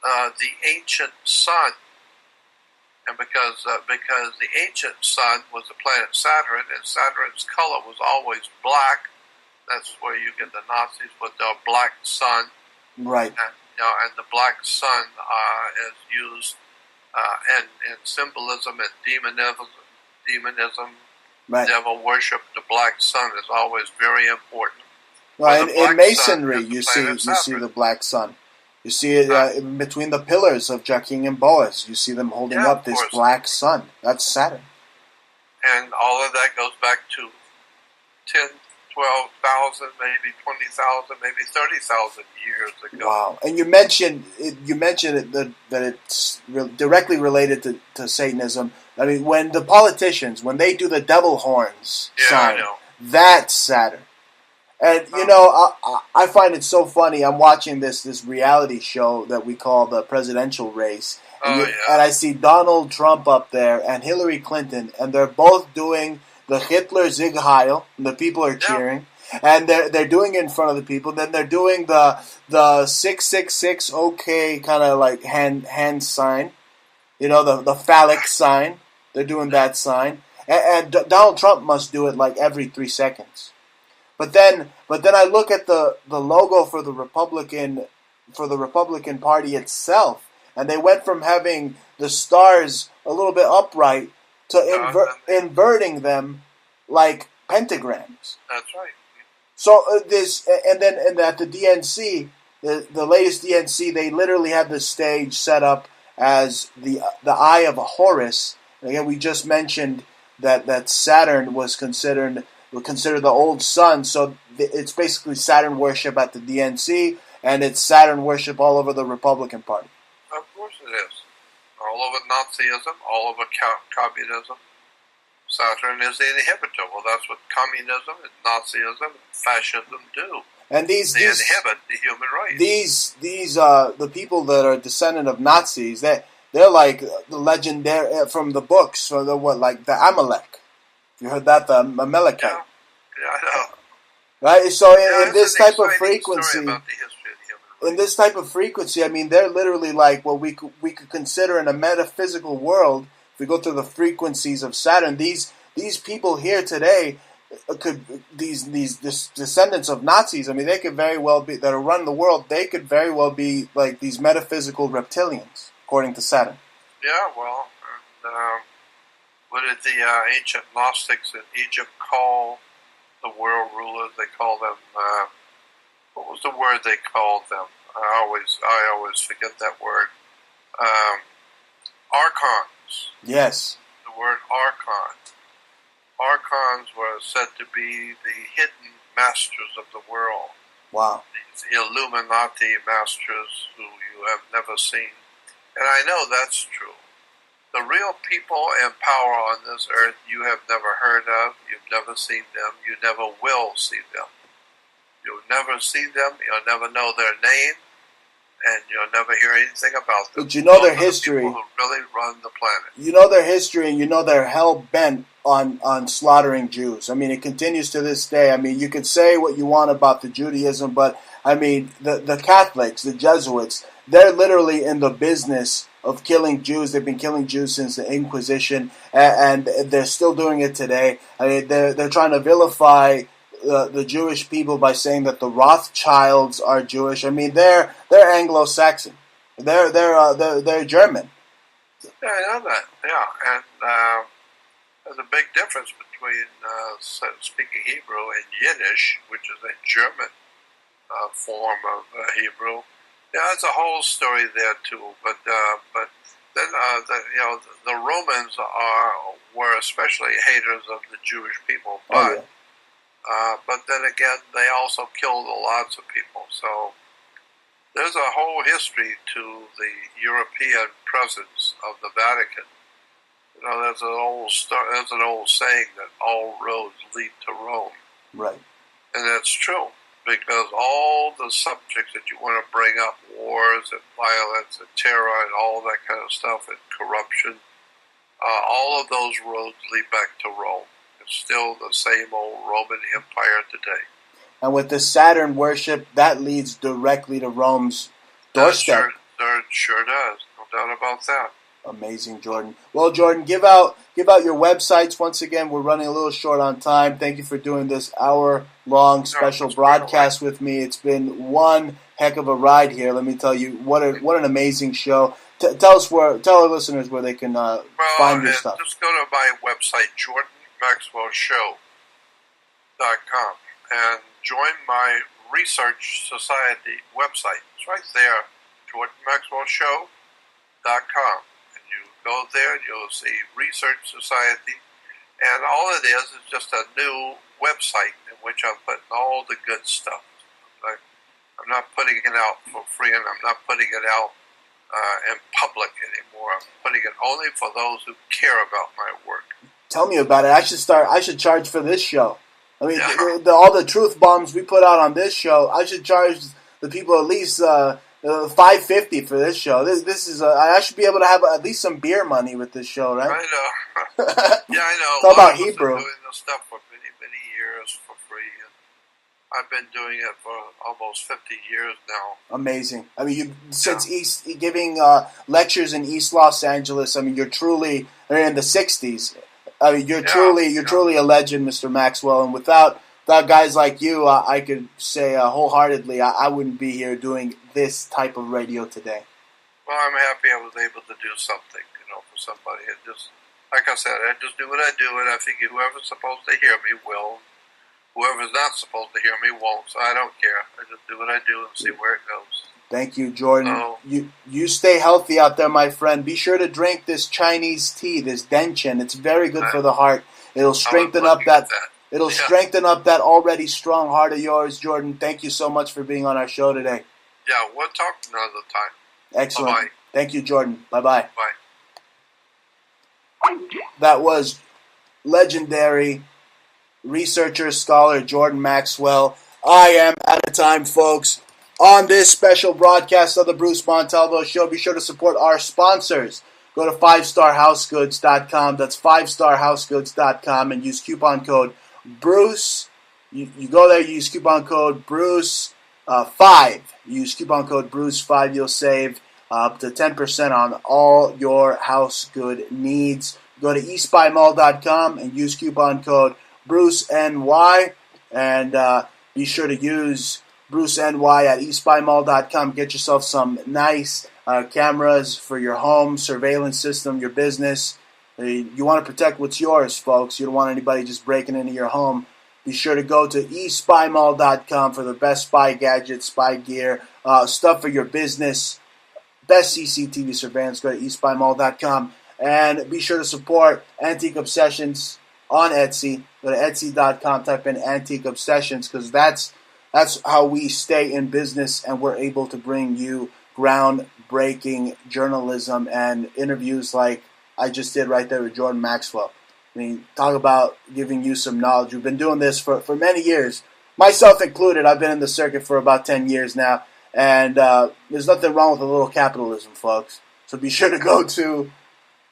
the ancient sun. And because the ancient sun was the planet Saturn, and Saturn's color was always black, that's where you get the Nazis with the black sun. Right. And the black sun is used in symbolism and demonism. Right. Devil worship. The black sun is always very important. Well, in masonry, you see the black sun. You see it between the pillars of Jachin and Boaz. You see them holding up this black sun. That's Saturn. And all of that goes back to 10, 12,000, maybe 20,000, maybe 30,000 years ago. Wow! And you mentioned that it's directly related to Satanism. I mean, when the politicians, when they do the devil horns sign, that's Saturn. And, I find it so funny. I'm watching this reality show that we call the presidential race. And I see Donald Trump up there and Hillary Clinton, and they're both doing the Hitler Sieg Heil, and the people are cheering. And they're doing it in front of the people. Then they're doing the 666 OK kind of like hand sign. The phallic sign. They're doing that sign. And Donald Trump must do it like every 3 seconds. But then I look at the logo for the Republican Party itself, and they went from having the stars a little bit upright to inverting them like pentagrams. That's right. So and at the DNC, the latest DNC, they literally had the stage set up as the eye of a Horus. And again, we just mentioned that Saturn was considered the old sun, so it's basically Saturn worship at the DNC, and it's Saturn worship all over the Republican Party. Of course it is. All over Nazism, all over communism. Saturn is the inhibitor. Well, that's what communism and Nazism and fascism do. And they inhibit the human race. These the people that are descendant of Nazis, they're like the legendary from the books, so like the Amalek. You heard that, the Amalekite? Yeah, I know. Right? So in this type of frequency, I mean, they're literally like what we could consider in a metaphysical world we go through the frequencies of Saturn, these people here today could these descendants of Nazis. I mean, they could very well be that are running the world. They could very well be like these metaphysical reptilians, according to Saturn. Yeah, well, and, what did the ancient Gnostics in Egypt call the world rulers? They call them. What was the word they called them? I always forget that word. Archons. Yes. The word Archon. Archons were said to be the hidden masters of the world. Wow. These Illuminati masters who you have never seen. And I know that's true. The real people and power on this earth you have never heard of, you've never seen them, you never will see them. You'll never see them, you'll never know their name, and you'll never hear anything about them. But you know their history. The people who really run the planet. You know their history, and you know they're hell-bent on slaughtering Jews. I mean, it continues to this day. I mean, you could say what you want about the Judaism, but, I mean, the Catholics, the Jesuits, they're literally in the business of killing Jews. They've been killing Jews since the Inquisition, and they're still doing it today. I mean, they're trying to vilify the Jewish people by saying that the Rothschilds are Jewish. I mean, they're Anglo-Saxon. They're German. Yeah, I know that. Yeah, and there's a big difference between speaking Hebrew and Yiddish, which is a German form of Hebrew. Yeah, that's a whole story there too. But then the Romans were especially haters of the Jewish people. But but then again, they also killed lots of people. So there's a whole history to the European presence of the Vatican. You know, there's an old saying that all roads lead to Rome. Right. And that's true. Because all the subjects that you want to bring up, wars and violence and terror and all that kind of stuff and corruption, all of those roads lead back to Rome. It's still the same old Roman Empire today. And with the Saturn worship, that leads directly to Rome's doorstep. Sure does. No doubt about that. Amazing, Jordan. Well, Jordan, give out your websites once again. We're running a little short on time. Thank you for doing this hour-long special broadcast with me. It's been one heck of a ride here. Let me tell you, what an amazing show. Tell our listeners where they can find your stuff. Just go to my website, JordanMaxwellShow.com, and join my Research Society website. It's right there, JordanMaxwellShow.com. Go there and you'll see Research Society, and all it is just a new website in which I'm putting all the good stuff. I'm not putting it out for free, and I'm not putting it out in public anymore. I'm putting it only for those who care about my work. Tell me about it. I should charge for this show. I mean, all the truth bombs we put out on this show, I should charge the people at least $5.50 for this show. This is I should be able to have at least some beer money with this show, right? I know. Yeah, I know. Talk about Hebrew. I've been doing this stuff for many, many years for free, and I've been doing it for almost 50 years now. Amazing. I mean, giving lectures in East Los Angeles. I mean, you're truly in the '60s. I mean, you're truly a legend, Mr. Maxwell, and without guys like you, I could say wholeheartedly, I wouldn't be here doing this type of radio today. Well, I'm happy I was able to do something, for somebody. It just, like I said, I just do what I do, and I figure whoever's supposed to hear me will. Whoever's not supposed to hear me won't, so I don't care. I just do what I do and see where it goes. Thank you, Jordan. You stay healthy out there, my friend. Be sure to drink this Chinese tea, this Denchin. It's very good for the heart. It'll strengthen up that. It'll strengthen up that already strong heart of yours, Jordan. Thank you so much for being on our show today. Yeah, we'll talk another time. Excellent. Bye-bye. Thank you, Jordan. Bye-bye. Bye. That was legendary researcher, scholar Jordan Maxwell. I am out of time, folks. On this special broadcast of the Bruce Montalvo Show, be sure to support our sponsors. Go to 5starhousegoods.com. That's 5starhousegoods.com and use coupon code Bruce. You go there, use coupon code Bruce 5. Use coupon code Bruce 5. You'll save up to 10% on all your house good needs. Go to eastbymall.com and use coupon code BruceNY, and be sure to use BruceNY at eastbymall.com. Get yourself some nice cameras for your home, surveillance system, your business. You want to protect what's yours, folks. You don't want anybody just breaking into your home. Be sure to go to eastbymall.com for the best spy gadgets, spy gear, stuff for your business, best CCTV surveillance. Go to eastbymall.com. And be sure to support Antique Obsessions on Etsy. Go to etsy.com, type in Antique Obsessions, because that's how we stay in business, and we're able to bring you groundbreaking journalism and interviews like I just did right there with Jordan Maxwell. I mean, talk about giving you some knowledge. We've been doing this for many years, myself included. I've been in the circuit for about 10 years now, and there's nothing wrong with a little capitalism, folks. So be sure to go to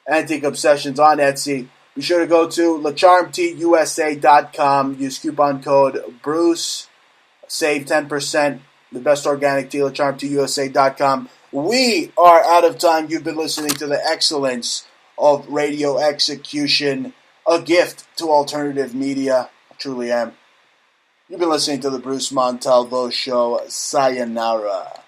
Antique Obsessions on Etsy. Be sure to go to LeCharmTUSA.com. Use coupon code Bruce. Save 10%. The best organic tea, LeCharmTUSA.com. We are out of time. You've been listening to the excellence of radio execution, a gift to alternative media. I truly am. You've been listening to the Bruce Montalvo Show. Sayonara.